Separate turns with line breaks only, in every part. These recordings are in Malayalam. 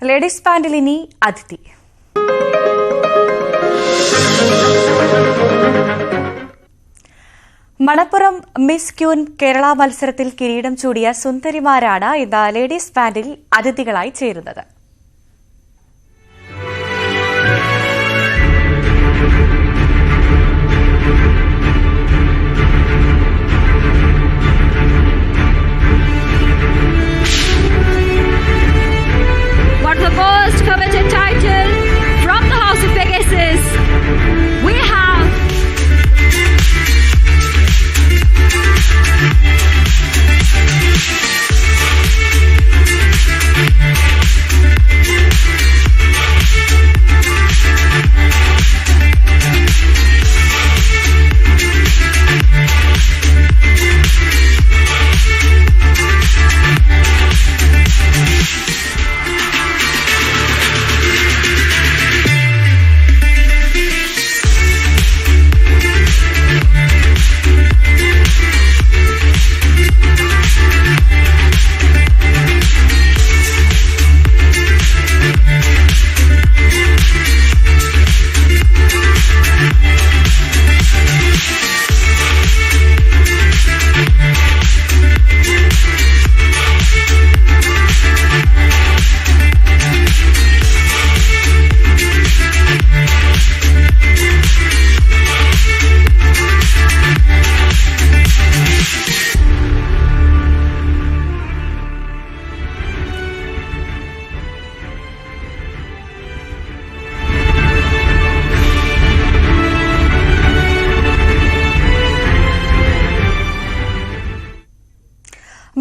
ലേഡീസ് പാൻഡിൽ ഇനി അതിഥി. മണപ്പുറം മിസ് ക്യൂൻ കേരള മത്സരത്തിൽ കിരീടം ചൂടിയ സുന്ദരിമാരാണ് ഇന്ന് ലേഡീസ് പാൻഡിൽ അതിഥികളായി ചേരുന്നത്.
What the most coveted title from the House of Pegasus. We have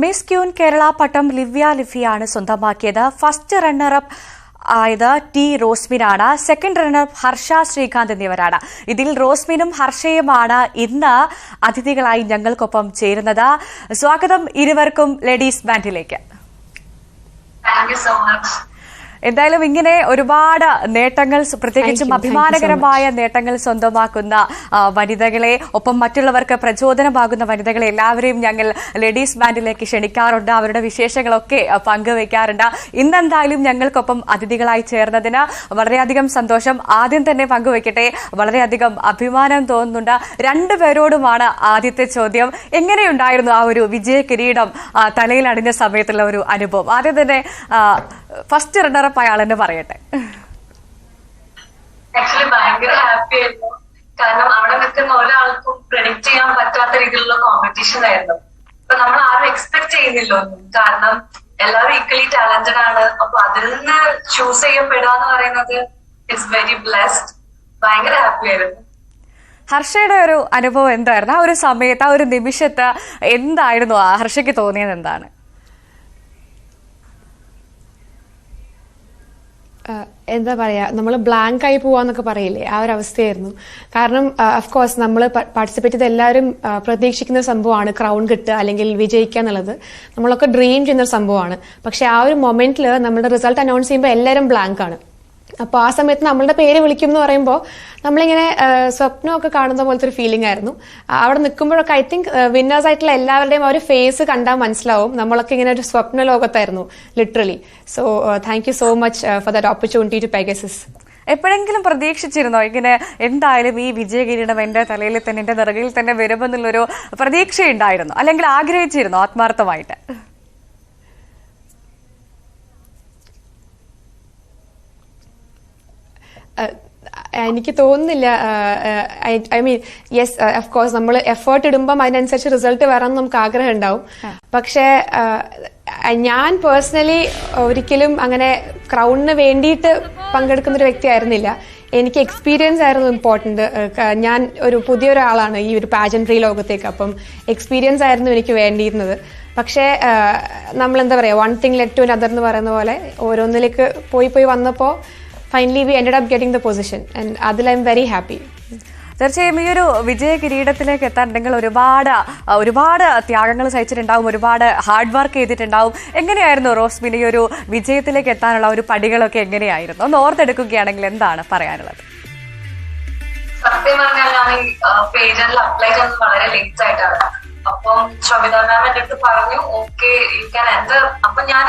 miss queen Kerala പട്ടം ലിഫിയാണ് സ്വന്തമാക്കിയത്. ഫസ്റ്റ് റണ്ണറപ്പ് ആയത് ടി റോസ്മിനാണ്. സെക്കൻഡ് റണ്ണറപ്പ് ഹർഷ ശ്രീകാന്ത് എന്നിവരാണ്. ഇതിൽ റോസ്മിനും ഹർഷയുമാണ് ഇന്ന് അതിഥികളായി ഞങ്ങൾക്കൊപ്പം ചേരുന്നത്. സ്വാഗതം ഇരുവർക്കും ലേഡീസ് ബാൻഡിലേക്ക്. എന്തായാലും ഇങ്ങനെ ഒരുപാട് നേട്ടങ്ങൾ, പ്രത്യേകിച്ചും അഭിമാനകരമായ നേട്ടങ്ങൾ സ്വന്തമാക്കുന്ന വനിതകളെ, ഒപ്പം മറ്റുള്ളവർക്ക് പ്രചോദനമാകുന്ന വനിതകളെ എല്ലാവരെയും ഞങ്ങൾ ലേഡീസ് ബാൻഡിലേക്ക് ക്ഷണിക്കാറുണ്ട്. അവരുടെ വിശേഷങ്ങളൊക്കെ പങ്കുവയ്ക്കാറുണ്ട്. ഇന്നെന്തായാലും ഞങ്ങൾക്കൊപ്പം അതിഥികളായി ചേർന്നതിന് വളരെയധികം സന്തോഷം. ആദ്യം തന്നെ പങ്കുവയ്ക്കട്ടെ, വളരെയധികം അഭിമാനം തോന്നുന്നുണ്ട്. രണ്ടുപേരോടുമാണ് ആദ്യത്തെ ചോദ്യം. എങ്ങനെയുണ്ടായിരുന്നു ആ ഒരു വിജയ കിരീടം തലയിൽ അണിഞ്ഞ സമയത്തുള്ള ഒരു അനുഭവം? ആദ്യം തന്നെ ഫസ്റ്റ് റണ്ണറപ്പ് അയാളെന്നെ പറയട്ടെ.
ആക്ച്വലി ഭയങ്കര ഹാപ്പി ആയിരുന്നു. കാരണം അവിടെ നിൽക്കുന്ന ഒരാൾക്കും പ്രെഡിക്റ്റ് ചെയ്യാൻ പറ്റാത്ത രീതിയിലുള്ള കോമ്പറ്റീഷൻ ആയിരുന്നു. അപ്പൊ നമ്മൾ ആരും എക്സ്പെക്ട് ചെയ്യുന്നില്ല ഒന്നും. കാരണം എല്ലാവരും ഈക്വലി ടാലന്റഡ് ആണ്. അപ്പൊ അതിൽ നിന്ന് ചൂസ് ചെയ്യപ്പെടുക എന്ന് പറയുന്നത് ഇറ്റ്സ് വെരി ബ്ലെസ്ഡ്. ഭയങ്കര ഹാപ്പി ആയിരുന്നു.
ഹർഷയുടെ ഒരു അനുഭവം എന്തായിരുന്നു? ആ ഒരു സമയത്ത്, ആ ഒരു നിമിഷത്ത് എന്തായിരുന്നു ഹർഷയ്ക്ക് തോന്നിയത്? എന്താണ്?
എന്താ പറയാ, നമ്മൾ ബ്ലാങ്ക് ആയി പോവാന്നൊക്കെ പറയില്ലേ, ആ ഒരു അവസ്ഥയായിരുന്നു. കാരണം അഫ്കോഴ്സ് നമ്മൾ പാർട്ടിസിപ്പേറ്റ് ചെയ്ത എല്ലാവരും പ്രതീക്ഷിക്കുന്ന സംഭവമാണ് ക്രൗൺ കിട്ടുക അല്ലെങ്കിൽ വിജയിക്കുക എന്നുള്ളത്. നമ്മളൊക്കെ ഡ്രീം ചെയ്യുന്ന സംഭവമാണ്. പക്ഷെ ആ ഒരു മൊമെന്റിൽ നമ്മുടെ റിസൾട്ട് അനൗൺസ് ചെയ്യുമ്പോൾ എല്ലാവരും ബ്ലാങ്ക് ആണ്. അപ്പോൾ ആ സമയത്ത് നമ്മളുടെ പേര് വിളിക്കും എന്ന് പറയുമ്പോൾ നമ്മളിങ്ങനെ സ്വപ്നമൊക്കെ കാണുന്ന പോലത്തെ ഒരു ഫീലിംഗ് ആയിരുന്നു. അവിടെ നിൽക്കുമ്പോഴൊക്കെ ഐ തിങ്ക് വിന്നേഴ്സ് ആയിട്ടുള്ള എല്ലാവരുടെയും ആ ഒരു ഫേസ് കണ്ടാൽ മനസ്സിലാവും നമ്മളൊക്കെ ഇങ്ങനെ ഒരു സ്വപ്ന ലോകത്തായിരുന്നു literally. So thank you so much for that opportunity to Pegasus.
എപ്പോഴെങ്കിലും പ്രതീക്ഷിച്ചിരുന്നോ ഇങ്ങനെ എന്തായാലും ഈ വിജയ കിരീടം എന്റെ തലയിൽ തന്നെ, എന്റെ നിറകിൽ തന്നെ വരുമെന്നുള്ളൊരു പ്രതീക്ഷയുണ്ടായിരുന്നു, അല്ലെങ്കിൽ ആഗ്രഹിച്ചിരുന്നോ ആത്മാർത്ഥമായിട്ട്?
എനിക്ക് തോന്നുന്നില്ല. I mean yes, of course നമ്മൾ എഫേർട്ട് ഇടുമ്പം അതിനനുസരിച്ച് റിസൾട്ട് വരാമെന്ന് നമുക്ക് ആഗ്രഹം ഉണ്ടാവും. പക്ഷേ ഞാൻ പേഴ്സണലി ഒരിക്കലും അങ്ങനെ ക്രൗണിന് വേണ്ടിയിട്ട് പങ്കെടുക്കുന്ന ഒരു വ്യക്തി ആയിരുന്നില്ല. എനിക്ക് എക്സ്പീരിയൻസ് ആയിരുന്നു ഇമ്പോർട്ടന്റ്. ഞാൻ ഒരു പുതിയൊരാളാണ് ഈ ഒരു പാജൻട്രി ലോകത്തേക്ക്. അപ്പം എക്സ്പീരിയൻസ് ആയിരുന്നു എനിക്ക് വേണ്ടിയിരുന്നത്. പക്ഷേ നമ്മളെന്താ പറയുക, one thing led to another എന്ന് പറയുന്ന പോലെ ഓരോന്നിലേക്ക് പോയി വന്നപ്പോൾ finally we ended up getting the position and അതിൽ I'm very happy.
തീർച്ചയായും ഈ ഒരു വിജയ കിരീടത്തിലേക്ക് എത്താൻ നിങ്ങൾ ഒരുപാട് ത്യാഗങ്ങൾ സഹിച്ചിട്ടുണ്ടാവും, ഒരുപാട് ഹാർഡ് വർക്ക് ചെയ്തിട്ടുണ്ടാവും. എങ്ങനെയായിരുന്നു റോസ്മിൻ ഈ ഒരു വിജയത്തിലേക്ക് എത്താനുള്ള ഒരു പടികളൊക്കെ എങ്ങനെയായിരുന്നു? ഒന്ന് ഓർത്തെടുക്കുകയാണെങ്കിൽ എന്താണ് പറയാനുള്ളത്?
സത്യം പറഞ്ഞാൽ ഞാൻ പേജറിൽ അപ്ലൈ ചെയ്യുന്നത് വളരെ ലേറ്റ് ആയിട്ടാണ്. അപ്പം ശോഭിത മാം എന്റെ അടുത്ത് പറഞ്ഞു ഓക്കെ യു ക്യാൻ എൻ്റർ. അപ്പൊ ഞാൻ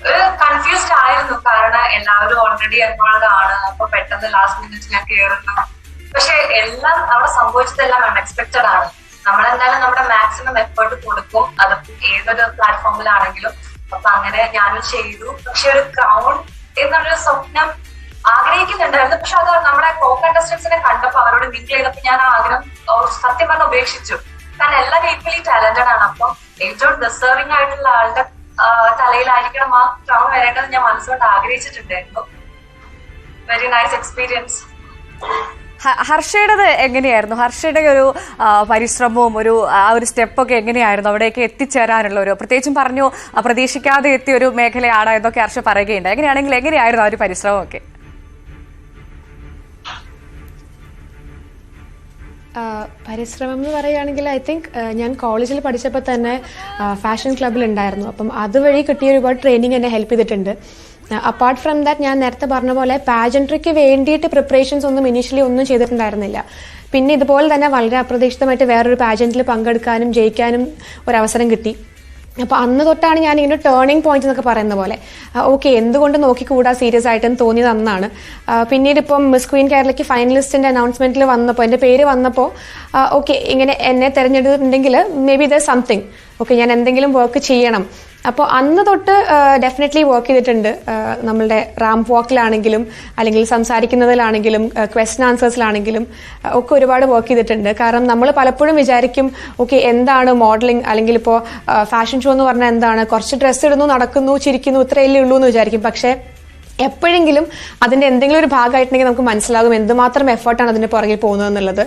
ഒരു കൺഫ്യൂസ്ഡ് ആയിരുന്നു. കാരണം എല്ലാവരും ഓൾറെഡി എൻറോൾഡ് ആണ്, അപ്പൊ പെട്ടെന്ന് ലാസ്റ്റ് മിനിറ്റ് ഞാൻ കയറുന്നു. പക്ഷെ എല്ലാം അവിടെ സംഭവിച്ചതെല്ലാം അൺഎക്സ്പെക്ടഡ് ആണ്. നമ്മളെന്തായാലും നമ്മുടെ മാക്സിമം എഫേർട്ട് കൊടുക്കും, അത് ഏതൊരു പ്ലാറ്റ്ഫോമിലാണെങ്കിലും. അപ്പൊ അങ്ങനെ ഞാനും ചെയ്തു. പക്ഷെ ഒരു ക്രൗൺ എന്നുള്ളൊരു സ്വപ്നം ആഗ്രഹിക്കുന്നുണ്ടായിരുന്നു. പക്ഷെ അത് നമ്മുടെ കോ കണ്ടസ്റ്റൻസിനെ കണ്ടപ്പോ അവരോട് മിങ്കിൾ ചെയ്തപ്പോ ഞാൻ ആ ആഗ്രഹം സത്യം പറഞ്ഞ് ഉപേക്ഷിച്ചു. കാരണം എല്ലാവരും ഈക്വലി ടാലന്റഡ് ആണ്. അപ്പം ഏറ്റവും ഡിസേർവിംഗ് ആയിട്ടുള്ള ആളുടെ തലയിലായിരിക്കണം ആ ക്രൗൺ വരേണ്ടത് ഞാൻ മനസ്സുകൊണ്ട് ആഗ്രഹിച്ചിട്ടുണ്ടായിരുന്നു. Very nice experience.
ഹർഷയുടേത് എങ്ങനെയായിരുന്നു? ഹർഷയുടെ ഒരു പരിശ്രമവും ഒരു സ്റ്റെപ്പൊക്കെ എങ്ങനെയായിരുന്നു അവിടേക്ക് എത്തിച്ചേരാനുള്ള പ്രത്യേകിച്ചും പറഞ്ഞു പ്രതീക്ഷിക്കാതെ എത്തിയ ഒരു മേഖലയാണ് എന്നൊക്കെ ഹർഷ പറയുകയുണ്ട്. എങ്ങനെയായിരുന്നു ആ ഒരു പരിശ്രമമൊക്കെ?
പരിശ്രമം എന്ന് പറയുകയാണെങ്കിൽ ഐ തിങ്ക് ഞാൻ കോളേജിൽ പഠിച്ചപ്പോൾ തന്നെ ഫാഷൻ ക്ലബിൽ ഉണ്ടായിരുന്നു. അപ്പം അതുവഴി കിട്ടിയ ഒരുപാട് ട്രെയിനിങ് എന്നെ ഹെൽപ്പ് ചെയ്തിട്ടുണ്ട്. അപ്പാർട്ട് ഫ്രം ദാറ്റ് ഞാൻ നേരത്തെ പറഞ്ഞ പോലെ പാജൻട്രിക്ക് വേണ്ടിയിട്ട് പ്രിപ്പറേഷൻസ് ഒന്നും ഇനീഷ്യലി ഒന്നും ചെയ്തിട്ടുണ്ടായിരുന്നില്ല. പിന്നെ ഇതുപോലെ തന്നെ വളരെ അപ്രതീക്ഷിതമായിട്ട് വേറൊരു പാജന്റിൽ പങ്കെടുക്കാനും ജയിക്കാനും ഒരവസരം കിട്ടി. അപ്പോൾ അന്ന് തൊട്ടാണ് ഞാൻ ഇങ്ങനെ ടേണിംഗ് പോയിന്റ് എന്നൊക്കെ പറയുന്ന പോലെ ഓക്കെ എന്തുകൊണ്ട് നോക്കിക്കൂടാ സീരിയസ് ആയിട്ടെന്ന് തോന്നിയത് അന്നാണ്. പിന്നീട് ഇപ്പം മിസ് ക്വീൻ കേരളയ്ക്ക് ഫൈനലിസ്റ്റിന്റെ അനൗൺസ്മെന്റിൽ വന്നപ്പോൾ എൻ്റെ പേര് വന്നപ്പോൾ ഓക്കെ ഇങ്ങനെ എന്നെ തിരഞ്ഞെടുത്തിട്ടുണ്ടെങ്കിൽ maybe there something okay ഞാൻ എന്തെങ്കിലും വർക്ക് ചെയ്യണം. അപ്പോൾ അന്ന് തൊട്ട് ഡെഫിനറ്റ്ലി വർക്ക് ചെയ്തിട്ടുണ്ട്. നമ്മളുടെ റാമ്പ് വാക്കിലാണെങ്കിലും അല്ലെങ്കിൽ സംസാരിക്കുന്നതിലാണെങ്കിലും ക്വസ്റ്റ്യൻ ആൻസേഴ്സിലാണെങ്കിലും ഒക്കെ ഒരുപാട് വർക്ക് ചെയ്തിട്ടുണ്ട്. കാരണം നമ്മൾ പലപ്പോഴും വിചാരിക്കും ഓക്കെ എന്താണ് മോഡലിംഗ് അല്ലെങ്കിൽ ഇപ്പോൾ ഫാഷൻ ഷോ എന്ന് പറഞ്ഞാൽ എന്താണ്, കുറച്ച് ഡ്രസ്സ് ഇടുന്നു, നടക്കുന്നു, ചിരിക്കുന്നു, ഇത്രയല്ലേ ഉള്ളൂ എന്ന് വിചാരിക്കും. പക്ഷേ എപ്പോഴെങ്കിലും അതിന്റെ എന്തെങ്കിലും ഒരു ഭാഗമായിട്ടുണ്ടെങ്കിൽ നമുക്ക് മനസ്സിലാകും എന്തുമാത്രം എഫേർട്ടാണ് അതിന്റെ പുറകിൽ പോകുന്നത് എന്നുള്ളത്.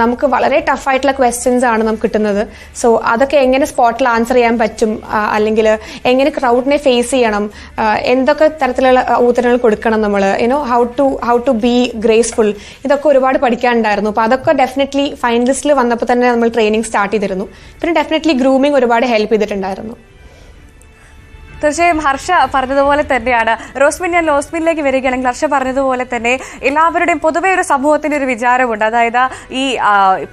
നമുക്ക് വളരെ ടഫായിട്ടുള്ള ക്വസ്റ്റ്യൻസ് ആണ് നമുക്ക് കിട്ടുന്നത്. സോ അതൊക്കെ എങ്ങനെ സ്പോട്ടിൽ ആൻസർ ചെയ്യാൻ പറ്റും, അല്ലെങ്കിൽ എങ്ങനെ ക്രൗഡിനെ ഫേസ് ചെയ്യണം, എന്തൊക്കെ തരത്തിലുള്ള ഉത്തരങ്ങൾ കൊടുക്കണം, നമ്മൾ ഹൗ ടു ബി ഗ്രേസ്ഫുൾ, ഇതൊക്കെ ഒരുപാട് പഠിക്കാനുണ്ടായിരുന്നു. അപ്പോൾ അതൊക്കെ ഡെഫിനറ്റ്ലി ഫൈനലിസ്റ്റിൽ വന്നപ്പോൾ തന്നെ നമ്മൾ ട്രെയിനിങ് സ്റ്റാർട്ട് ചെയ്തിരുന്നു. പിന്നെ ഡെഫിനറ്റ്ലി ഗ്രൂമിംഗ് ഒരുപാട് ഹെൽപ്പ് ചെയ്തിട്ടുണ്ടായിരുന്നു.
തീർച്ചയായും ഹർഷ പറഞ്ഞതുപോലെ തന്നെയാണ്. റോസ്മിൻ, ഞാൻ ലോസ്മിനിലേക്ക് വരികയാണെങ്കിൽ ഹർഷ പറഞ്ഞതുപോലെ തന്നെ എല്ലാവരുടെയും പൊതുവെ ഒരു സമൂഹത്തിന്റെ ഒരു വിചാരമുണ്ട്. അതായത് ഈ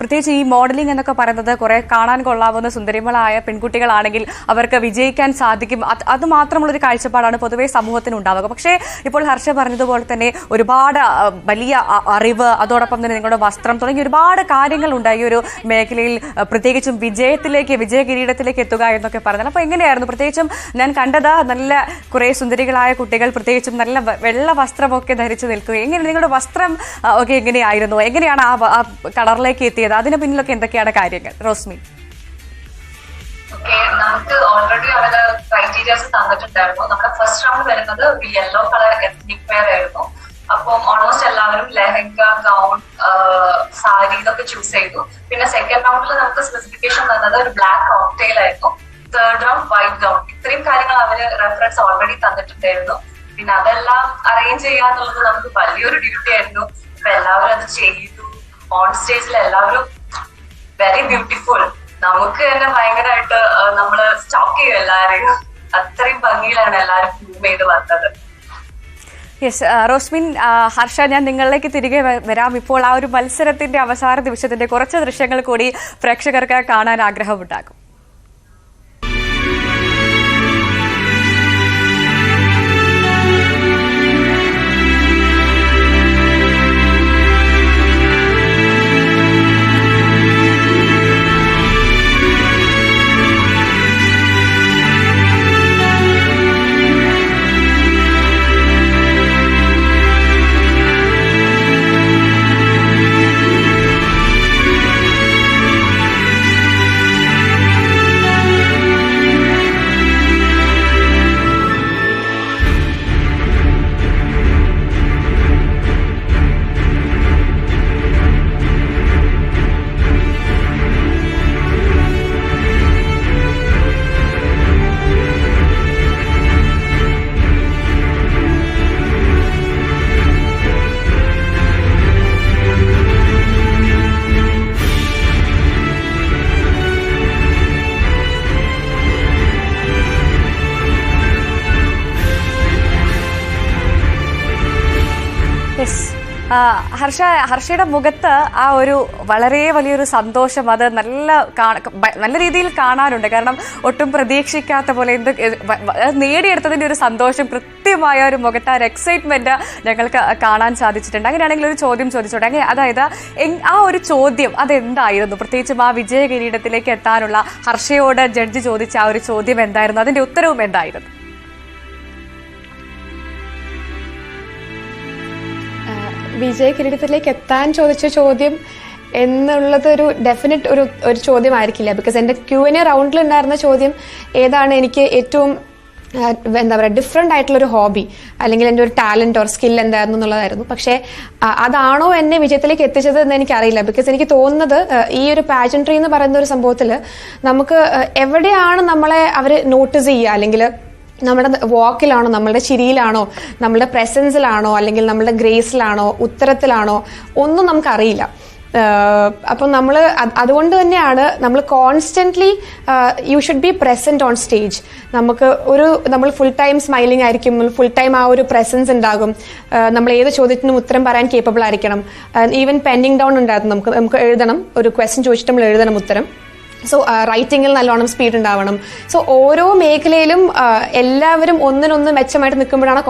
പ്രത്യേകിച്ച് ഈ മോഡലിംഗ് എന്നൊക്കെ പറയുന്നത് കുറെ കാണാൻ കൊള്ളാവുന്ന സുന്ദരികളായ പെൺകുട്ടികളാണെങ്കിൽ അവർക്ക് വിജയിക്കാൻ സാധിക്കും, അത് മാത്രമുള്ളൊരു കാഴ്ചപ്പാടാണ് പൊതുവെ സമൂഹത്തിന് ഉണ്ടാവുക. പക്ഷേ ഇപ്പോൾ ഹർഷ പറഞ്ഞതുപോലെ തന്നെ ഒരുപാട് വലിയ അറിവ്, അതോടൊപ്പം തന്നെ നിങ്ങളുടെ വസ്ത്രം തുടങ്ങി ഒരുപാട് കാര്യങ്ങളുണ്ട് ഈ ഒരു മേഖലയിൽ, പ്രത്യേകിച്ചും വിജയ കിരീടത്തിലേക്ക് എത്തുക എന്നൊക്കെ പറഞ്ഞാൽ. അപ്പോൾ എങ്ങനെയായിരുന്നു? പ്രത്യേകിച്ചും ഞാൻ നല്ല കുറെ സുന്ദരികളായ കുട്ടികൾ പ്രത്യേകിച്ചും നല്ല വെള്ള വസ്ത്രമൊക്കെ ധരിച്ചു നിൽക്കുക. എങ്ങനെ നിങ്ങളുടെ വസ്ത്രം ഒക്കെ എങ്ങനെയായിരുന്നു? എങ്ങനെയാണ് ആ കളറിലേക്ക് എത്തിയത്? അതിന് പിന്നിലൊക്കെ എന്തൊക്കെയാണ് കാര്യങ്ങൾ? റോസ്മി.
നമുക്ക് ഓൾറെഡി അവര് ക്രൈറ്റീരിയാസ് തന്നിട്ടുണ്ടായിരുന്നു. നമ്മുടെ ഫസ്റ്റ് റൗണ്ട് വരുന്നത് യെല്ലോ കളർ എത്നിക് വെയർ ആയിരുന്നു. അപ്പം ഓൾമോസ്റ്റ് എല്ലാവരും ലെഹങ്ക, ഗൗൺ, സാരി ഇതൊക്കെ ചൂസ് ചെയ്തു. പിന്നെ സെക്കൻഡ് റൗണ്ടിൽ നമുക്ക് സ്പെസിഫിക്കേഷൻ തന്നത് ഒരു ബ്ലാക്ക് കോക്ടെയിൽ ആയിരുന്നു. Third round white gown. ഇത്രയും കാര്യങ്ങൾ അവര് റെഫറൻസ് ഓൾറെഡി തന്നിട്ടുണ്ടായിരുന്നു. പിന്നെ അതെല്ലാം അറേഞ്ച് ചെയ്യാന്നുള്ളത് നമുക്ക് വലിയൊരു ഡ്യൂട്ടി ആയിരുന്നു. അപ്പൊ എല്ലാവരും അത് ചെയ്തു. ഓൺ സ്റ്റേജിൽ എല്ലാവരും വെരി ബ്യൂട്ടിഫുൾ. നമുക്ക് തന്നെ ഭയങ്കരമായിട്ട് നമ്മള് സ്റ്റോക്ക് ചെയ്യും എല്ലാവരെയും. അത്രയും ഭംഗിയിലാണ് എല്ലാവരും ഫിലിം ചെയ്ത് വന്നത്.
യെസ് റോസ്മിൻ, ഹർഷ, ഞാൻ നിങ്ങളിലേക്ക് തിരികെ വരാം. ഇപ്പോൾ ആ ഒരു മത്സരത്തിന്റെ അവസാന ദിവസത്തിന്റെ കുറച്ച് ദൃശ്യങ്ങൾ കൂടി പ്രേക്ഷകർക്ക് കാണാൻ ആഗ്രഹമുണ്ടാകും. ഹർഷയുടെ മുഖത്ത് ആ ഒരു വളരെ വലിയൊരു സന്തോഷം അത് നല്ല രീതിയിൽ കാണാറുണ്ട്. കാരണം ഒട്ടും പ്രതീക്ഷിക്കാത്ത പോലെ നേടിയെടുത്തതിന്റെ ഒരു സന്തോഷം, കൃത്യമായ ഒരു മുഖത്ത് ആ ഒരു എക്സൈറ്റ്മെന്റ് ഞങ്ങൾക്ക് കാണാൻ സാധിച്ചിട്ടുണ്ട്. അങ്ങനെയാണെങ്കിൽ ഒരു ചോദ്യം ചോദിച്ചോട്ടെ, അതായത് ആ ഒരു ചോദ്യം അതെന്തായിരുന്നു? പ്രത്യേകിച്ചും ആ വിജയ കിരീടത്തിലേക്ക് എത്താനുള്ള ഹർഷയോട് ജഡ്ജി ചോദിച്ച ആ ഒരു ചോദ്യം എന്തായിരുന്നു? അതിന്റെ ഉത്തരവും എന്തായിരുന്നു?
വിജയ കിരീടത്തിലേക്ക് എത്താൻ ചോദിച്ച ചോദ്യം എന്നുള്ളത് ഒരു ഡെഫിനറ്റ് ഒരു ചോദ്യമായിരിക്കില്ല. ബിക്കോസ് എൻ്റെ Q&A റൗണ്ടിൽ ഉണ്ടായിരുന്ന ചോദ്യം ഏതാണ് എനിക്ക് ഏറ്റവും എന്താ പറയുക ഡിഫറെന്റ് ആയിട്ടുള്ളൊരു ഹോബി അല്ലെങ്കിൽ എൻ്റെ ഒരു ടാലന്റ് ഓർ സ്കിൽ എന്തായിരുന്നു എന്നുള്ളതായിരുന്നു. പക്ഷേ അതാണോ എന്നെ വിജയത്തിലേക്ക് എത്തിച്ചത് എന്ന് എനിക്കറിയില്ല. ബിക്കോസ് എനിക്ക് തോന്നുന്നത് ഈ ഒരു പാജൻട്രി എന്ന് പറയുന്ന ഒരു സംഭവത്തിൽ നമുക്ക് എവിടെയാണ് നമ്മളെ അവർ നോട്ടീസ് ചെയ്യുക, അല്ലെങ്കിൽ നമ്മുടെ വാക്കിലാണോ, നമ്മളുടെ ചിരിയിലാണോ, നമ്മളുടെ പ്രസൻസിലാണോ, അല്ലെങ്കിൽ നമ്മളുടെ ഗ്രേസിലാണോ, ഉത്തരത്തിലാണോ, ഒന്നും നമുക്കറിയില്ല. അപ്പം അതുകൊണ്ട് തന്നെയാണ് നമ്മൾ constantly you should be present on stage. നമ്മൾ ഫുൾ ടൈം സ്മൈലിംഗ് ആയിരിക്കും, ഫുൾ ടൈം ആ ഒരു പ്രസൻസ് ഉണ്ടാകും. നമ്മൾ ഏത് ചോദ്യത്തിനും ഉത്തരം പറയാൻ കേപ്പബിൾ ആയിരിക്കണം. ഈവൻ പെൻഡിങ് ഡൗൺ ഉണ്ടായിരുന്നു, നമുക്ക് എഴുതണം, ഒരു ക്വസ്റ്റ്യൻ ചോദിച്ചിട്ട് നമ്മൾ എഴുതണം ഉത്തരം. സോ റൈറ്റിങ്ങിൽ നല്ലോണം സ്പീഡ് ഉണ്ടാവണം. സോ ഓരോ മേഖലയിലും എല്ലാവരും ഒന്നിനൊന്ന് മെച്ചമായിട്ട് നിൽക്കുമ്പോഴാണ്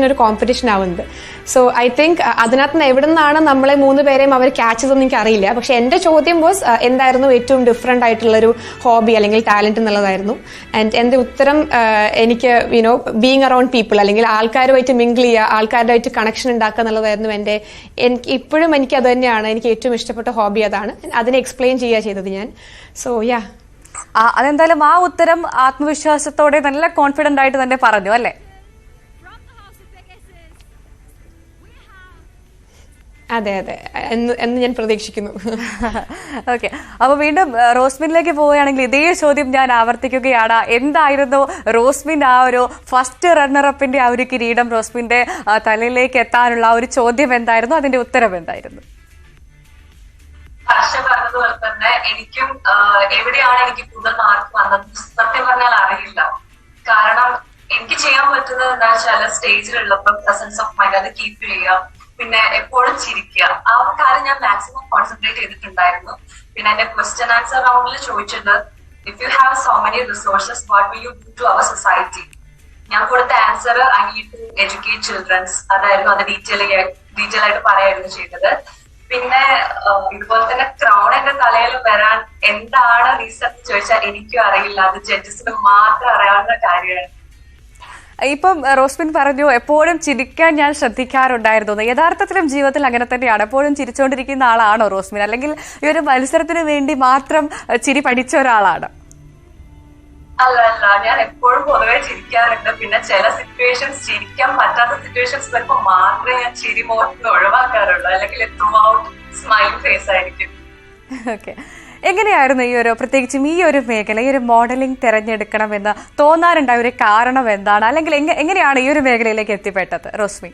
ഒരു കോമ്പറ്റീഷൻ ആവുന്നത്. സോ ഐ തിങ്ക് അതിനകത്ത് നിന്ന് എവിടെ നിന്നാണ് നമ്മളെ 3 പേരെയും അവർ ക്യാച്ച് ചെയ്തെന്ന് എനിക്ക് അറിയില്ല. പക്ഷെ എൻ്റെ ചോദ്യം എന്തായിരുന്നു ഏറ്റവും ഡിഫറെന്റ് ആയിട്ടുള്ളൊരു ഹോബി അല്ലെങ്കിൽ ടാലന്റ് എന്നുള്ളതായിരുന്നു. ആൻഡ് എൻ്റെ ഉത്തരം എനിക്ക് ബീങ് അറൌണ്ട് പീപ്പിൾ, അല്ലെങ്കിൽ ആൾക്കാരുമായിട്ട് മിങ്കിൾ ചെയ്യുക, ആൾക്കാരുമായിട്ട് കണക്ഷൻ ഉണ്ടാക്കുക എന്നുള്ളതായിരുന്നു ഇപ്പോഴും എനിക്ക് അത് തന്നെയാണ് എനിക്ക് ഏറ്റവും ഇഷ്ടപ്പെട്ട ഹോബി. അതാണ് അതിനെ എക്സ്പ്ലെയിൻ ചെയ്യുക ചെയ്തത് ഞാൻ. സോ യാ,
അതെന്തായാലും ആ ഉത്തരം ആത്മവിശ്വാസത്തോടെ നല്ല കോൺഫിഡന്റ് ആയിട്ട് തന്നെ പറഞ്ഞു അല്ലേ?
അതെ എന്ന് ഞാൻ പ്രതീക്ഷിക്കുന്നു.
ഓക്കെ, അപ്പൊ വീണ്ടും റോസ്മിനിലേക്ക് പോവുകയാണെങ്കിൽ ഇതേ ചോദ്യം ഞാൻ ആവർത്തിക്കുകയാണ്. എന്തായിരുന്നു റോസ്മിൻ ആ ഒരു ഫസ്റ്റ് റണ്ണറപ്പിന്റെ ആ ഒരു കിരീടം റോസ്മിന്റെ തലയിലേക്ക് എത്താനുള്ള ഒരു ചോദ്യം എന്തായിരുന്നു? അതിന്റെ ഉത്തരം എന്തായിരുന്നു?
ഹർഷ പറഞ്ഞതുപോലെ തന്നെ എനിക്കും എവിടെയാണ് എനിക്ക് കൂടുതൽ മാർക്ക് വന്നത് സത്യം പറഞ്ഞാൽ അറിയില്ല. കാരണം എനിക്ക് ചെയ്യാൻ പറ്റുന്നത് എന്താ വെച്ചാൽ സ്റ്റേജിലുള്ളപ്പോൾ പ്രസൻസ് ഓഫ് മൈൻഡ് അത് കീപ്പ് ചെയ്യുക, പിന്നെ എപ്പോഴും ചിരിക്കുക. ആ ഒരു കാര്യം ഞാൻ മാക്സിമം കോൺസെൻട്രേറ്റ് ചെയ്തിട്ടുണ്ടായിരുന്നു. പിന്നെ എന്റെ ക്വസ്റ്റ്യൻ ആൻസർ റൗണ്ടിൽ ചോദിച്ചത് if you have so many resources what will you do to our society. ഞാൻ കൊടുത്ത answer I need to educate childrens. അതായിരുന്നു അത് ഡീറ്റെയിൽ ആയിട്ട് പറയായിരുന്നു ചെയ്തത്. പിന്നെ ഇതുപോലെ തന്നെ ക്രൗൺ എന്റെ തലയിൽ വരാൻ എന്താണ് റീസൺ എന്ന് ചോദിച്ചാൽ എനിക്കും അറിയില്ല. അത് ജഡ്ജസിന് മാത്രം അറിയാവുന്ന കാര്യമാണ്.
ഇപ്പം റോസ്മിൻ പറഞ്ഞു എപ്പോഴും ചിരിക്കാൻ ഞാൻ ശ്രദ്ധിക്കാറുണ്ടായിരുന്നു. യഥാർത്ഥത്തിലും ജീവിതത്തിൽ അങ്ങനെ തന്നെയാണ്? എപ്പോഴും ചിരിച്ചുകൊണ്ടിരിക്കുന്ന ആളാണോ റോസ്മിൻ, അല്ലെങ്കിൽ ഈ ഒരു മത്സരത്തിന് വേണ്ടി മാത്രം ചിരി പഠിച്ച ഒരാളാണ്?
അല്ല, ഞാൻ എപ്പോഴും പൊതുവെ ചിരിക്കാറുണ്ട്. പിന്നെ ചില സിറ്റുവേഷൻസ് ചിരിക്കാൻ പറ്റാത്ത സിറ്റുവേഷൻസ് വരുമ്പോൾ മാത്രമേ ഞാൻ ചിരി മുഖത്ത് ഒഴിവാക്കാറുള്ളൂ, അല്ലെങ്കിൽ ത്രൂ ഔട്ട് സ്മൈൽ ഫേസ് ആയിരിക്കും.
ഓക്കെ, എങ്ങനെയായിരുന്നു ഈ ഒരു പ്രത്യേകിച്ചും ഈ ഒരു മേഖല, ഈ ഒരു മോഡലിംഗ് തിരഞ്ഞെടുക്കണമെന്ന് തോന്നാറുണ്ടായ ഒരു കാരണം എന്താണ്? അല്ലെങ്കിൽ എങ്ങനെയാണ് ഈ ഒരു മേഖലയിലേക്ക് എത്തിപ്പെട്ടത് റോസ്മി?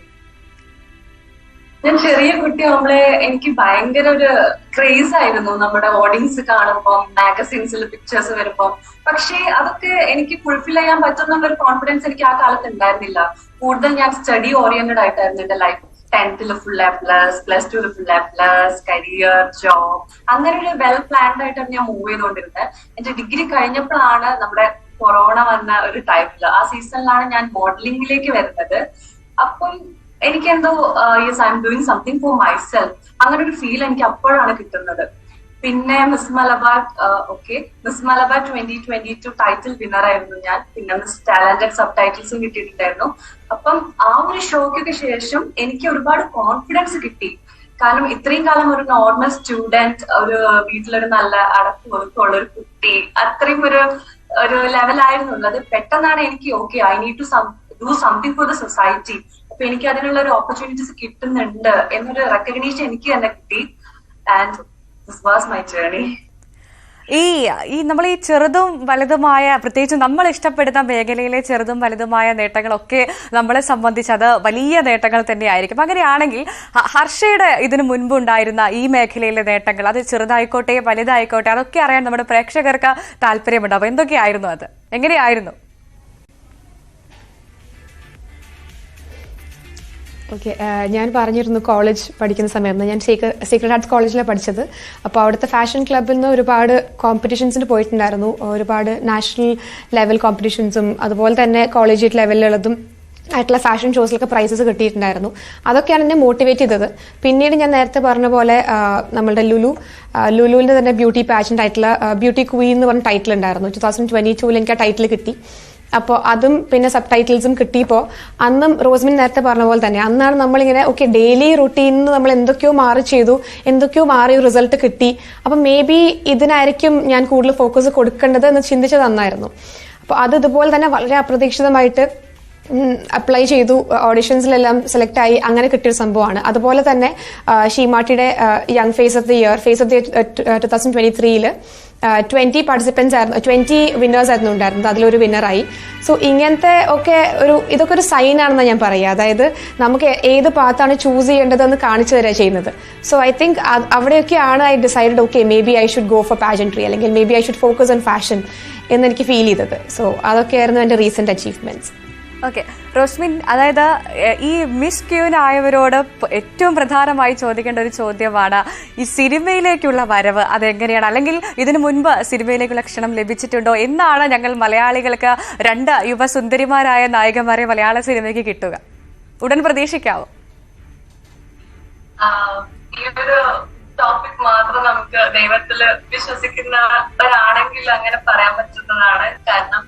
ഞാൻ ചെറിയ കുട്ടിയാവുമ്പളെ എനിക്ക് ഭയങ്കര ഒരു ക്രേസ് ആയിരുന്നു നമ്മുടെ ഓഡിയൻസ് കാണുമ്പോൾ, മാഗസീൻസിൽ പിക്ചേഴ്സ് വരുമ്പോൾ. പക്ഷേ അതൊക്കെ എനിക്ക് ഫുൾഫിൽ ചെയ്യാൻ പറ്റുന്ന ഒരു കോൺഫിഡൻസ് എനിക്ക് ആ കാലത്ത് ഉണ്ടായിരുന്നില്ല. കൂടുതൽ ഞാൻ സ്റ്റഡി ഓറിയന്റഡ് ആയിട്ടായിരുന്നു എന്റെ life. 10th full A+, +2 full A+, career, job, അങ്ങനെ ഒരു വെൽ പ്ലാൻഡ് ആയിട്ടാണ് ഞാൻ മൂവ് ചെയ്തുകൊണ്ടിരുന്നത്. എന്റെ ഡിഗ്രി കഴിഞ്ഞപ്പോഴാണ് നമ്മുടെ കൊറോണ വന്ന ഒരു ടൈമില്, ആ സീസണിലാണ് ഞാൻ മോഡലിംഗിലേക്ക് വരുന്നത്. അപ്പം എനിക്കെന്തോ yes I am doing something for myself, അങ്ങനെ ഒരു ഫീൽ എനിക്ക് അപ്പോഴാണ് കിട്ടുന്നത്. പിന്നെ മിസ് മലബാർ 2022 ടൈറ്റിൽ വിന്നർ ആയിരുന്നു ഞാൻ. പിന്നെ മിസ് ടാലന്റഡ് സബ് ടൈറ്റിൽസും കിട്ടിയിട്ടുണ്ടായിരുന്നു. അപ്പം ആ ഒരു ഷോയ്ക്കൊക്കെ ശേഷം എനിക്ക് ഒരുപാട് കോൺഫിഡൻസ് കിട്ടി. കാരണം ഇത്രയും കാലം ഒരു നോർമൽ സ്റ്റുഡന്റ്, ഒരു വീട്ടിലൊരു നല്ല അടക്കം ഒതുക്കമുള്ള ഒരു കുട്ടി, അത്രയും ഒരു ലെവലായിരുന്നുള്ളത്. പെട്ടെന്നാണ് എനിക്ക് okay I need to do something for the society. അപ്പൊ എനിക്ക് അതിനുള്ള ഒരു ഓപ്പർച്യൂണിറ്റീസ് കിട്ടുന്നുണ്ട് എന്നൊരു റെക്കഗ്നീഷൻ എനിക്ക് തന്നെ കിട്ടി. And this was my journey.
ഈ നമ്മൾ ഈ ചെറുതും വലുതുമായ, പ്രത്യേകിച്ച് നമ്മൾ ഇഷ്ടപ്പെടുന്ന മേഖലയിലെ ചെറുതും വലുതുമായ നേട്ടങ്ങളൊക്കെ നമ്മളെ സംബന്ധിച്ച് അത് വലിയ നേട്ടങ്ങൾ തന്നെയായിരിക്കും. അങ്ങനെയാണെങ്കിൽ ഹർഷയുടെ ഇതിനു മുൻപുണ്ടായിരുന്ന ഈ മേഖലയിലെ നേട്ടങ്ങൾ, അത് ചെറുതായിക്കോട്ടെ വലുതായിക്കോട്ടെ, അതൊക്കെ അറിയാൻ നമ്മുടെ പ്രേക്ഷകർക്ക് താല്പര്യമുണ്ടാവും. എന്തൊക്കെയായിരുന്നു അത്? എങ്ങനെയായിരുന്നു?
ഓക്കെ, ഞാൻ പറഞ്ഞിരുന്നു കോളേജ് പഠിക്കുന്ന സമയത്ത് ഞാൻ സീക്രട്ട് ആർട്സ് കോളേജിലാണ് പഠിച്ചത്. അപ്പോൾ അവിടുത്തെ ഫാഷൻ ക്ലബിൽ നിന്ന് ഒരുപാട് കോമ്പറ്റീഷൻസിന് പോയിട്ടുണ്ടായിരുന്നു. ഒരുപാട് നാഷണൽ ലെവൽ കോമ്പറ്റീഷൻസും അതുപോലെ തന്നെ കോളേജിയറ്റ് ലെവലിലുള്ളതും ആയിട്ടുള്ള ഫാഷൻ ഷോസിലൊക്കെ പ്രൈസസ് കിട്ടിയിട്ടുണ്ടായിരുന്നു. അതൊക്കെയാണ് എന്നെ മോട്ടിവേറ്റ് ചെയ്തത്. പിന്നീട് ഞാൻ നേരത്തെ പറഞ്ഞ പോലെ നമ്മളുടെ ലുലുവിൻ്റെ തന്നെ ബ്യൂട്ടി പാഷൻ്റ് ആയിട്ടുള്ള ബ്യൂട്ടി ക്വീൻ എന്ന് പറഞ്ഞ ടൈറ്റിൽ ഉണ്ടായിരുന്നു. 2022 എനിക്ക് ആ ടൈറ്റിൽ കിട്ടി. അപ്പോൾ അതും പിന്നെ സബ് ടൈറ്റിൽസും കിട്ടിയപ്പോൾ അന്നും റോസ്മിൻ നേരത്തെ പറഞ്ഞ പോലെ തന്നെ അന്നാണ് നമ്മളിങ്ങനെ ഓക്കെ ഡെയിലി റുട്ടീനിൽ നമ്മൾ എന്തൊക്കെയോ മാറി ചെയ്തു, എന്തൊക്കെയോ മാറി റിസൾട്ട് കിട്ടി. അപ്പം മേ ബി ഇതിനായിരിക്കും ഞാൻ കൂടുതൽ ഫോക്കസ് കൊടുക്കേണ്ടത് എന്ന് ചിന്തിച്ചത് അന്നായിരുന്നു. അപ്പോൾ അത് ഇതുപോലെ തന്നെ വളരെ അപ്രതീക്ഷിതമായിട്ട് അപ്ലൈ ചെയ്തു, ഓഡിഷൻസിലെല്ലാം സെലക്ട് ആയി, അങ്ങനെ കിട്ടിയൊരു സംഭവമാണ്. അതുപോലെ തന്നെ ഷീമാട്ടിയുടെ young face of the year 2023 20 participants ആയിരുന്നു, 20 വിന്നേഴ്സ് ആയിരുന്നു ഉണ്ടായിരുന്നത്. അതിലൊരു വിന്നറായി. സോ ഇങ്ങനത്തെ ഒക്കെ ഇതൊക്കെ ഒരു സൈൻ ആണെന്ന് ഞാൻ പറയുക. അതായത് നമുക്ക് ഏത് പാത്താണ് ചൂസ് ചെയ്യേണ്ടതെന്ന് കാണിച്ചു തരിക ചെയ്യുന്നത്. സോ ഐ തിങ്ക് അവിടെയൊക്കെയാണ് I decided okay maybe I should go for pageantry, അല്ലെങ്കിൽ maybe I should focus on fashion എന്ന് എനിക്ക് ഫീൽ ചെയ്തത്. സോ അതൊക്കെയായിരുന്നു എൻ്റെ റീസെന്റ് അച്ചീവ്മെന്റ്സ്.
ഓക്കെ റോസ്മിൻ, അതായത് ഈ മിസ് ക്യൂൻ ആയവരോട് ഏറ്റവും പ്രധാനമായി ചോദിക്കേണ്ട ഒരു ചോദ്യമാണ് ഈ സിനിമയിലേക്കുള്ള വരവ് അതെങ്ങനെയാണ്, അല്ലെങ്കിൽ ഇതിനു മുൻപ് സിനിമയിലേക്കുള്ള ക്ഷണം ലഭിച്ചിട്ടുണ്ടോ? എന്നാണ് ഞങ്ങൾ മലയാളികൾക്ക് 2 യുവസുന്ദരിമാരായ നായികമാരെ മലയാള സിനിമയ്ക്ക് കിട്ടുക? ഉടൻ പ്രതീക്ഷിക്കാവോ?
ഈ ഒരു ടോപ്പിക് മാത്രം നമുക്ക് ദൈവത്തിൽ വിശ്വസിക്കുന്നവരാണെങ്കിൽ അങ്ങനെ പറയാൻ പറ്റുന്നതാണ്. കാരണം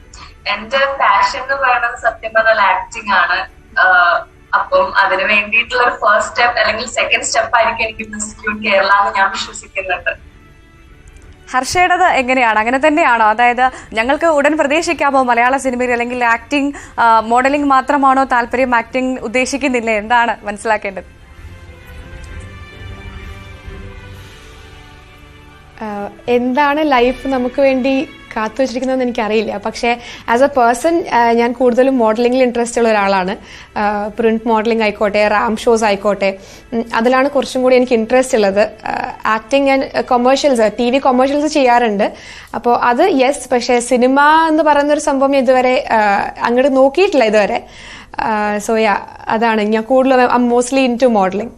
എന്റെ പാഷൻ എന്ന് പറയുന്നത് സത്യം പറഞ്ഞാൽ ആക്ടിങ് ആണ്. അപ്പം അതിന് വേണ്ടിയിട്ടുള്ള ഒരു ഫസ്റ്റ് സ്റ്റെപ്പ് അല്ലെങ്കിൽ സെക്കൻഡ് സ്റ്റെപ്പ് ആയിരിക്കും എനിക്ക് മിസ് ക്യൂൻ കേരള എന്ന് ഞാൻ വിശ്വസിക്കുന്നുണ്ട്.
ഹർഷയുടേത് എങ്ങനെയാണ്? അങ്ങനെ തന്നെയാണോ? അതായത് ഞങ്ങൾക്ക് ഉടൻ പ്രതീക്ഷിക്കാമോ മലയാള സിനിമയിൽ? അല്ലെങ്കിൽ ആക്ടിങ് മോഡലിംഗ് മാത്രമാണോ താല്പര്യം, ആക്ടിങ് ഉദ്ദേശിക്കുന്നില്ല? എന്താണ് മനസ്സിലാക്കേണ്ടത്?
എന്താണ് ലൈഫ് നമുക്ക് വേണ്ടി കാത്തു വെച്ചിരിക്കുന്നതെന്ന് എനിക്കറിയില്ല. പക്ഷേ ആസ് എ പേഴ്സൺ ഞാൻ കൂടുതലും മോഡലിംഗിൽ ഇൻട്രസ്റ്റ് ഉള്ള ഒരാളാണ്. പ്രിന്റ് മോഡലിംഗ് ആയിക്കോട്ടെ, റാം ഷോസ് ആയിക്കോട്ടെ, അതിലാണ് കുറച്ചും കൂടി എനിക്ക് ഇൻട്രസ്റ്റ് ഉള്ളത്. ആക്ടിങ് ഞാൻ കൊമേഴ്ഷ്യൽസ്, TV കൊമേഴ്ഷ്യൽസ് ചെയ്യാറുണ്ട്. അപ്പോൾ അത് യെസ്. പക്ഷേ സിനിമ എന്ന് പറയുന്നൊരു സംഭവം ഇതുവരെ അങ്ങോട്ട് നോക്കിയിട്ടില്ല ഇതുവരെ. സോ അതാണ് ഞാൻ കൂടുതലും മോസ്റ്റ്ലി ഇൻ ടു മോഡലിംഗ്.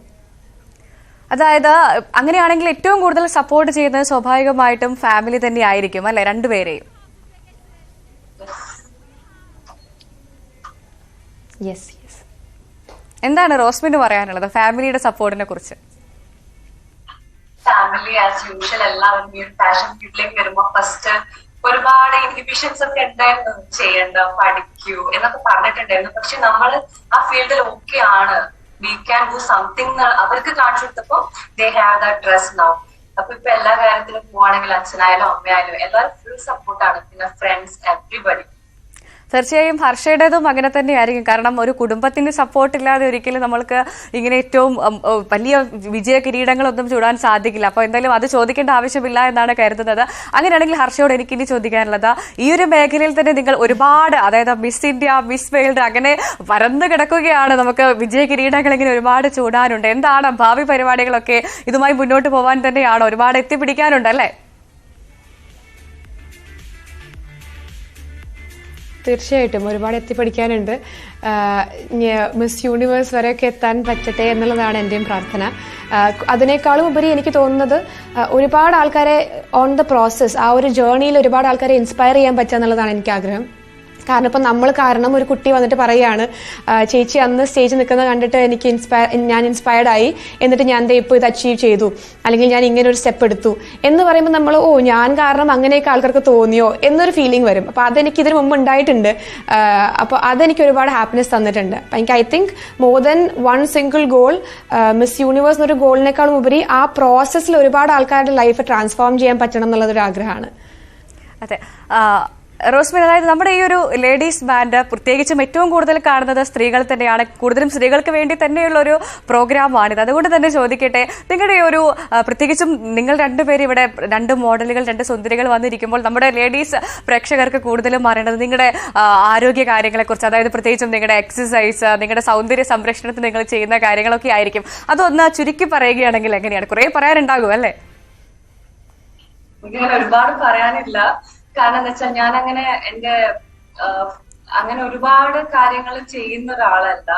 അതായത് അങ്ങനെയാണെങ്കിൽ ഏറ്റവും കൂടുതൽ സപ്പോർട്ട് ചെയ്യുന്നത് സ്വാഭാവികമായിട്ടും ഫാമിലി തന്നെ ആയിരിക്കും അല്ലെ, രണ്ടുപേരെയും? എന്താണ് റോസ്മിന് പറയാനുള്ളത് ഫാമിലിയുടെ സപ്പോർട്ടിനെ കുറിച്ച്?
ഫാമിലി ആസ് യൂഷ്വൽ എല്ലാവരും ഈ ഫാഷൻ ഫീൽഡിലേക്ക് വരുമ്പോൾ ഫസ്റ്റ് ഒരുപാട് ഇൻഹിബിഷൻസ് ഒക്കെ ഉണ്ടായിരുന്നു. ചെയ്യണ്ട, പഠിക്കൂ എന്നൊക്കെ പറഞ്ഞിട്ടുണ്ടായിരുന്നു. പക്ഷെ നമ്മൾ ആ ഫീൽഡിൽ ഓക്കെ ആണ്, we can do something അവർക്ക് കാണിച്ചു കൊടുത്തപ്പോ they have that trust now. അപ്പൊ ഇപ്പൊ എല്ലാ കാര്യത്തിലും പോവാണെങ്കിൽ അച്ഛനായാലും അമ്മയായാലും എല്ലാവരും ഫുൾ സപ്പോർട്ടാണ്. പിന്നെ ഫ്രണ്ട്സ്, എവ്രിബഡി.
തീർച്ചയായും ഹർഷയുടേതും അങ്ങനെ തന്നെയായിരിക്കും. കാരണം ഒരു കുടുംബത്തിന്റെ സപ്പോർട്ട് ഇല്ലാതെ ഒരിക്കലും നമ്മൾക്ക് ഇങ്ങനെ ഏറ്റവും വലിയ വിജയ കിരീടങ്ങളൊന്നും ചൂടാൻ സാധിക്കില്ല. അപ്പോൾ എന്തായാലും അത് ചോദിക്കേണ്ട ആവശ്യമില്ല എന്നാണ് കരുതുന്നത്. അങ്ങനെയാണെങ്കിൽ ഹർഷയോട് എനിക്കിനി ചോദിക്കാനുള്ളത്, ഈ ഒരു മേഖലയിൽ തന്നെ നിങ്ങൾ ഒരുപാട്, അതായത് മിസ് ഇന്ത്യ, മിസ് വേൾഡ് അങ്ങനെ പരന്നു കിടക്കുകയാണ്. നമുക്ക് വിജയ കിരീടങ്ങൾ ഇങ്ങനെ ഒരുപാട് ചൂടാനുണ്ട്. എന്താണ് ഭാവി പരിപാടികളൊക്കെ? ഇതുമായി മുന്നോട്ട് പോകാൻ തന്നെയാണോ? ഒരുപാട് എത്തിപ്പിടിക്കാനുണ്ട് അല്ലേ?
തീർച്ചയായിട്ടും ഒരുപാട് എത്തിപ്പടിക്കാനുണ്ട്. മിസ് യൂണിവേഴ്സ് വരെയൊക്കെ എത്താൻ പറ്റട്ടെ എന്നുള്ളതാണ് എൻ്റെയും പ്രാർത്ഥന. അതിനേക്കാളും ഉപരി എനിക്ക് തോന്നുന്നത് ഒരുപാട് ആൾക്കാരെ ഓൺ ദ പ്രോസസ്, ആ ഒരു ജേർണിയിൽ ഒരുപാട് ആൾക്കാരെ ഇൻസ്പയർ ചെയ്യാൻ പറ്റുക എന്നുള്ളതാണ് എനിക്ക് ആഗ്രഹം. കാരണം ഇപ്പം നമ്മൾ കാരണം ഒരു കുട്ടി വന്നിട്ട് പറയുകയാണ്, ചേച്ചി അന്ന് സ്റ്റേജിൽ നിൽക്കുന്നത് കണ്ടിട്ട് എനിക്ക് ഞാൻ ഇൻസ്പയർഡ് ആയി, എന്നിട്ട് ഞാൻ ഇപ്പോൾ ഇത് അച്ചീവ് ചെയ്തു, അല്ലെങ്കിൽ ഞാൻ ഇങ്ങനെ ഒരു സ്റ്റെപ്പ് എടുത്തു എന്ന് പറയുമ്പോൾ നമ്മൾ ഞാൻ കാരണം അങ്ങനെയൊക്കെ ആൾക്കാർക്ക് തോന്നിയോ എന്നൊരു ഫീലിംഗ് വരും. അപ്പോൾ അതെനിക്ക് ഇതിനു മുമ്പ് ഉണ്ടായിട്ടുണ്ട്. അപ്പോൾ അതെനിക്ക് ഒരുപാട് ഹാപ്പിനെസ് തന്നിട്ടുണ്ട്. അപ്പം എനിക്ക് I think more than one single goal, miss universe എന്നൊരു ഗോളിനേക്കാളും ഉപരി ആ പ്രോസസ്സിൽ ഒരുപാട് ആൾക്കാരുടെ ലൈഫ് ട്രാൻസ്ഫോം ചെയ്യാൻ പറ്റണം എന്നുള്ളതൊരു ആഗ്രഹമാണ്.
അതെ റോസ്മിൻ, അതായത് നമ്മുടെ ഈ ഒരു ലേഡീസ് ബാൻഡ് പ്രത്യേകിച്ചും ഏറ്റവും കൂടുതൽ കാണുന്നത് സ്ത്രീകൾ തന്നെയാണ്. കൂടുതലും സ്ത്രീകൾക്ക് വേണ്ടി തന്നെയുള്ള ഒരു പ്രോഗ്രാമാണിത്. അതുകൊണ്ട് തന്നെ ചോദിക്കട്ടെ, നിങ്ങളുടെ ഈ ഒരു പ്രത്യേകിച്ചും നിങ്ങൾ രണ്ടുപേരും ഇവിടെ 2 മോഡലുകൾ, 2 സുന്ദരികൾ വന്നിരിക്കുമ്പോൾ നമ്മുടെ ലേഡീസ് പ്രേക്ഷകർക്ക് കൂടുതലും അറിയേണ്ടത് നിങ്ങളുടെ ആരോഗ്യ കാര്യങ്ങളെക്കുറിച്ച്, അതായത് പ്രത്യേകിച്ചും നിങ്ങളുടെ എക്സസൈസ്, നിങ്ങളുടെ സൗന്ദര്യ സംരക്ഷണത്തിന് നിങ്ങൾ ചെയ്യുന്ന കാര്യങ്ങളൊക്കെ ആയിരിക്കും. അതൊന്ന് ചുരുക്കി പറയുകയാണെങ്കിൽ എങ്ങനെയാണ്? കുറെ പറയാനുണ്ടാകും അല്ലേ?
ഇങ്ങനെ ഒരുപാട് പറയാനില്ല. കാരണം എന്താ വെച്ചാൽ ഞാൻ അങ്ങനെ ഒരുപാട് കാര്യങ്ങൾ ചെയ്യുന്ന ഒരാളല്ല.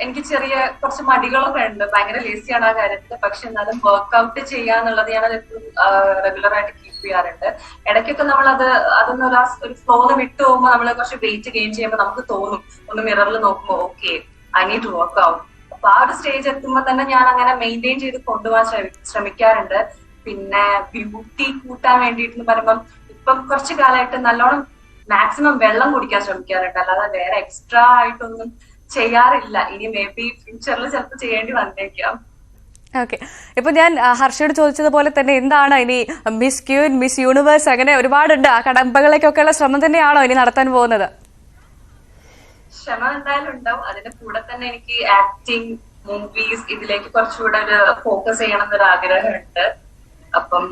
എനിക്ക് ചെറിയ കുറച്ച് മടികളൊക്കെ ഉണ്ട്, ഭയങ്കര ലേസിയാണ് ആ കാര്യത്തിൽ. പക്ഷെ എന്നാലും വർക്ക്ഔട്ട് ചെയ്യാന്നുള്ളത് ഞാൻ റെഗുലർ ആയിട്ട് കീപ്പ് ചെയ്യാറുണ്ട്. ഇടയ്ക്കൊക്കെ നമ്മൾ അതൊന്ന് ഒരു ഫ്ലോന്ന് വിട്ടു പോകുമ്പോൾ നമ്മൾ കുറച്ച് വെയിറ്റ് ഗെയിൻ ചെയ്യുമ്പോൾ നമുക്ക് തോന്നും, ഒന്ന് മിററിൽ നോക്കുമ്പോൾ okay I need to work out. അപ്പൊ ആ ഒരു സ്റ്റേജ് എത്തുമ്പോൾ തന്നെ ഞാൻ അങ്ങനെ മെയിൻറ്റെയിൻ ചെയ്ത് കൊണ്ടുപോകാൻ ശ്രമിക്കാറുണ്ട്. പിന്നെ ബ്യൂട്ടി കൂട്ടാൻ വേണ്ടിയിട്ട് പറയുമ്പം ഇപ്പം കുറച്ചു കാലമായിട്ട് നല്ലോണം മാക്സിമം വെള്ളം കുടിക്കാൻ ശ്രമിക്കാറുണ്ട്. അല്ലാതെ വേറെ എക്സ്ട്രാ ആയിട്ടൊന്നും ചെയ്യാറില്ല. ഇനി മേ ബി ഫ്യൂച്ചറിൽ ചിലപ്പോൾ ചെയ്യേണ്ടി വന്നേക്കാം.
ഓക്കെ, ഇപ്പൊ ഞാൻ ഹർഷയോട് ചോദിച്ചതുപോലെ തന്നെ എന്താണ് ഇനി മിസ് ക്യൂൻ, മിസ് യൂണിവേഴ്സ് അങ്ങനെ ഒരുപാടുണ്ട്, ആ കടമ്പകളിലേക്കൊക്കെയുള്ള ശ്രമം തന്നെയാണോ ഇനി നടത്താൻ പോകുന്നത്?
ശ്രമം എന്തായാലും ഉണ്ടാവും. അതിന്റെ കൂടെ തന്നെ എനിക്ക് ആക്ടിങ്, മൂവീസ് ഇതിലേക്ക് കുറച്ചുകൂടെ ഒരു ഫോക്കസ് ചെയ്യണം എന്നൊരു ആഗ്രഹമുണ്ട്. അപ്പം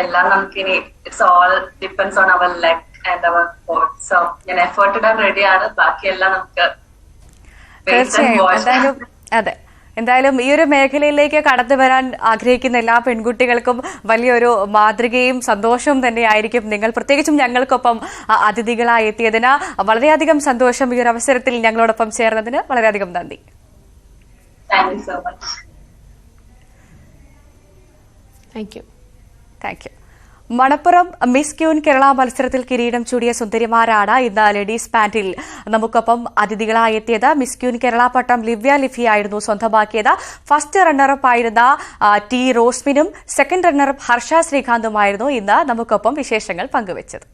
എല്ലാം നമുക്കിനി it's all depends on our luck and our effort. So ഞാൻ എഫേർട്ട് ഇടാൻ റെഡിയാണ്. ബാക്കിയെല്ലാം നമുക്ക്
തീർച്ചയായും. അതെ, എന്തായാലും ഈ ഒരു മേഖലയിലേക്ക് കടന്നു വരാൻ ആഗ്രഹിക്കുന്ന എല്ലാ പെൺകുട്ടികൾക്കും വലിയൊരു മാതൃകയും സന്തോഷവും തന്നെയായിരിക്കും നിങ്ങൾ. പ്രത്യേകിച്ചും ഞങ്ങൾക്കൊപ്പം അതിഥികളായി എത്തിയതിന് വളരെയധികം സന്തോഷം. ഈ ഒരു അവസരത്തിൽ ഞങ്ങളോടൊപ്പം ചേർന്നതിന് വളരെയധികം നന്ദി.
Thank you so much.
Thank you.
Thank you. Manappuram miss queen Kerala മത്സരത്തിൽ കിരീടം ചൂടിയ സുന്ദരിമാരാണ് ഇന്ന് ലേഡീസ് പാൻറിൽ നമുക്കൊപ്പം അതിഥികളായി എത്തിയത്. മിസ് ക്യൂൻ കേരള പട്ടം ലിവ്യ ലിഫിയായിരുന്നു സ്വന്തമാക്കിയത്. ഫസ്റ്റ് റണ്ണറപ്പ് ആയിരുന്ന ടി റോസ്മിനും സെക്കൻഡ് റണ്ണറപ്പ് ഹർഷ ശ്രീകാന്തുമായിരുന്നു ഇന്ന് നമുക്കൊപ്പം വിശേഷങ്ങൾ പങ്കുവച്ചത്.